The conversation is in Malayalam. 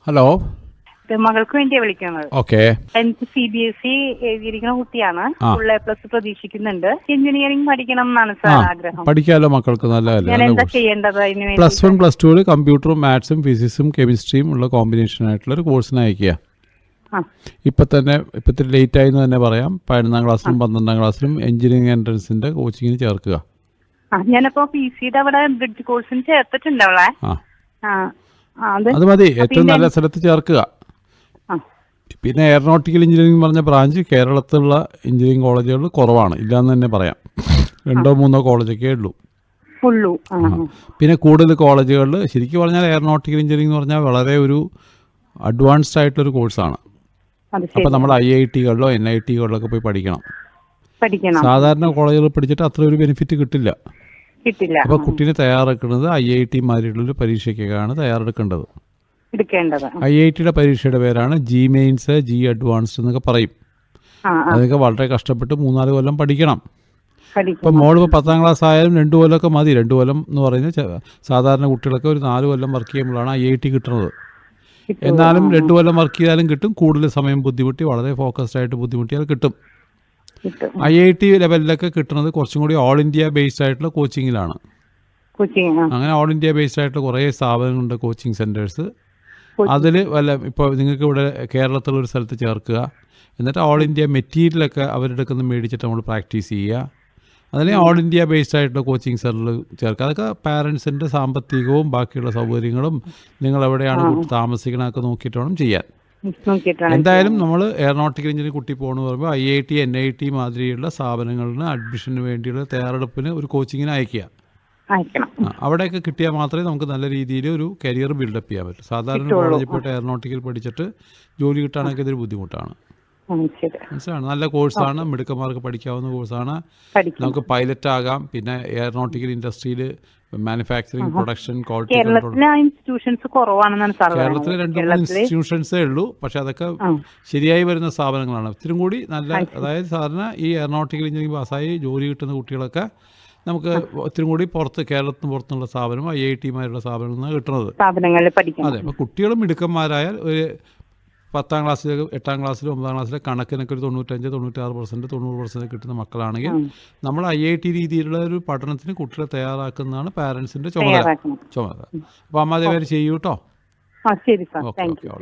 ഹലോ. മകൾക്ക് വേണ്ടിയാ വിളിക്കുന്നത്. ഓക്കെ. 10th CBSE എഴുതിയിരിക്കുന്ന കുട്ടിയാണ്. ഫുൾ A+ പ്രതീക്ഷിക്കുന്നുണ്ട്. എഞ്ചിനീയറിംഗ് പഠിക്കണം എന്നാണ് സാർ ആഗ്രഹം. പഠിക്കാമല്ലോ മക്കൾക്ക്, നല്ലതല്ലേ. ഞാൻ എന്താ ചെയ്യേണ്ടത് അതിന് വേണ്ടി? +1 +2 കമ്പ്യൂട്ടറും മാത്സും ഫിസിക്സും കെമിസ്ട്രിയും ഉള്ള കോമ്പിനേഷൻ ആയിട്ടുള്ള ഒരു കോഴ്സിന് അയക്കുക. ഇപ്പത്തെ ലേറ്റ് ആയി എന്ന് തന്നെ പറയാം. 11ാം ക്ലാസ്സിലും 12ാം ക്ലാസ്സിലും എഞ്ചിനീയറിംഗ് എൻട്രൻസിന്റെ കോച്ചിങ്ങിന് ചേർക്കുക. ഞാനിപ്പോ PCയുടെ അവിടെ ബ്രിഡ്ജ് കോഴ്സിന് ചേർത്തിട്ടുണ്ട് അവളെ. അത് മതി, ഏറ്റവും നല്ല സ്ഥലത്ത് ചേർക്കുക. പിന്നെ എയറോനോട്ടിക്കൽ എഞ്ചിനീയറിംഗ് പറഞ്ഞ ബ്രാഞ്ച് കേരളത്തിലുള്ള എഞ്ചിനീയറിംഗ് കോളേജുകൾ കുറവാണ്, ഇല്ലാന്ന് തന്നെ പറയാം. 2-3 കോളേജൊക്കെ ഉള്ളൂ. പിന്നെ കൂടുതൽ കോളേജുകളിൽ ശരിക്കും പറഞ്ഞാൽ എയറോനോട്ടിക്കൽ എഞ്ചിനീയറിംഗ് എന്ന് പറഞ്ഞാൽ വളരെ ഒരു അഡ്വാൻസ്ഡ് ആയിട്ടൊരു കോഴ്സാണ്. അപ്പോൾ നമ്മൾ IIT-കളിലോ NIT-കളിലൊക്കെ പോയി പഠിക്കണം. സാധാരണ കോളേജുകളിൽ പഠിച്ചിട്ട് അത്ര ഒരു ബെനിഫിറ്റ് കിട്ടില്ല. അപ്പോൾ കുട്ടീനെ തയ്യാറെടുക്കുന്നത് IIT-മാരിലുള്ളൊരു പരീക്ഷയ്ക്കാണ് തയ്യാറെടുക്കേണ്ടത്. IIT-യുടെ പരീക്ഷയുടെ പേരാണ് G-Mains, G-Advanced എന്നൊക്കെ പറയും. അതൊക്കെ വളരെ കഷ്ടപ്പെട്ട് 3-4 കൊല്ലം പഠിക്കണം. ഇപ്പം മോളിപ്പോൾ 10ാം ക്ലാസ് ആയാലും 2 കൊല്ലമൊക്കെ മതി. 2 കൊല്ലം എന്ന് പറയുന്നത് സാധാരണ കുട്ടികളൊക്കെ ഒരു 4 കൊല്ലം വർക്ക് ചെയ്യുമ്പോഴാണ് IIT കിട്ടുന്നത്. എന്നാലും 2 കൊല്ലം വർക്ക് ചെയ്താലും കിട്ടും. കൂടുതൽ സമയം ബുദ്ധിമുട്ടി വളരെ ഫോക്കസ്ഡ് ആയിട്ട് ബുദ്ധിമുട്ടിയാൽ കിട്ടും. IIT ലെവലിലൊക്കെ കിട്ടുന്നത് കുറച്ചും കൂടി ഓൾ ഇന്ത്യ ബേസ്ഡ് ആയിട്ടുള്ള കോച്ചിങ്ങിലാണ്. അങ്ങനെ ഓൾ ഇന്ത്യ ബേസ്ഡ് ആയിട്ടുള്ള കുറേ സ്ഥാപനങ്ങളുണ്ട്, കോച്ചിങ് സെൻറ്റേഴ്സ്. അതിൽ ഇപ്പോൾ നിങ്ങൾക്ക് ഇവിടെ കേരളത്തിലൊരു സ്ഥലത്ത് ചേർക്കുക. എന്നിട്ട് ഓൾ ഇന്ത്യ മെറ്റീരിയലൊക്കെ അവരുടെ മേടിച്ചിട്ട് നമ്മൾ പ്രാക്ടീസ് ചെയ്യുക. അതിനെ ഓൾ ഇന്ത്യ ബേസ്ഡ് ആയിട്ടുള്ള കോച്ചിങ് സെൻറ്ററിൽ ചേർക്കുക. അതൊക്കെ പാരൻസിൻ്റെ സാമ്പത്തികവും ബാക്കിയുള്ള സൗകര്യങ്ങളും നിങ്ങളെവിടെയാണ് താമസിക്കണമൊക്കെ നോക്കിയിട്ട് വേണം ചെയ്യാൻ. എന്തായാലും നമ്മൾ എയറോനോട്ടിക്കൽ എഞ്ചിനീയറിംഗ് കുട്ടി പോകണമെന്ന് പറയുമ്പോൾ IIT NIT മാതിരിയുള്ള സ്ഥാപനങ്ങളിന് അഡ്മിഷന് വേണ്ടിയുള്ള തയ്യാറെടുപ്പിന് ഒരു കോച്ചിങ്ങിന് അയക്കുക. അവിടെയൊക്കെ കിട്ടിയാൽ മാത്രമേ നമുക്ക് നല്ല രീതിയിൽ ഒരു കരിയർ ബിൽഡപ്പ് ചെയ്യാൻ പറ്റും. സാധാരണ കോളേജിൽ പോയിട്ട് എയറോനോട്ടിക്കൽ പഠിച്ചിട്ട് ജോലി കിട്ടാനൊക്കെ ഇതൊരു ബുദ്ധിമുട്ടാണ്. മനസ്സിലാണ്. നല്ല കോഴ്സാണ്, മിടുക്കന്മാർക്ക് പഠിക്കാവുന്ന കോഴ്സാണ്. നമുക്ക് പൈലറ്റ് ആകാം. പിന്നെ എയറോനോട്ടിക്കൽ ഇൻഡസ്ട്രിയിൽ മാനുഫാക്ചറിങ്, പ്രൊഡക്ഷൻ, ക്വാളിറ്റി കൺട്രോൾ. കേരളത്തിൽ 2-3 ഇൻസ്റ്റിറ്റ്യൂഷൻസേ ഉള്ളൂ. പക്ഷെ അതൊക്കെ ശരിയായി വരുന്ന സ്ഥാപനങ്ങളാണ്. ഇത്തിരി കൂടി നല്ല, അതായത് സാധാരണ ഈ എയറോനോട്ടിക്കൽ എഞ്ചിനീയറിംഗ് പാസ്സായി ജോലി കിട്ടുന്ന കുട്ടികളൊക്കെ നമുക്ക് ഒത്തിരി കൂടി കേരളത്തിന് പുറത്തുള്ള സ്ഥാപനം IIT-മാരുടെ സ്ഥാപനങ്ങളിൽ നിന്നാണ് കിട്ടുന്നത്. അതെ. അപ്പോൾ കുട്ടികൾ മിടുക്കന്മാരായാൽ ഒരു 10ാം ക്ലാസ്സിൽ 8ാം ക്ലാസ്സിലും 9ാം ക്ലാസ്സിലെ കണക്കിനൊക്കെ ഒരു 95-96%, 90% കിട്ടുന്ന മക്കളാണെങ്കിൽ നമ്മൾ IIT രീതിയിലുള്ള ഒരു പഠനത്തിന് കുട്ടികളെ തയ്യാറാക്കുന്നതാണ് പാരൻസിൻ്റെ ചുമതല. അപ്പോൾ അമ്മ അതേവരെ ചെയ്യൂ കേട്ടോ. ശരി സാർ, താങ്ക് യു.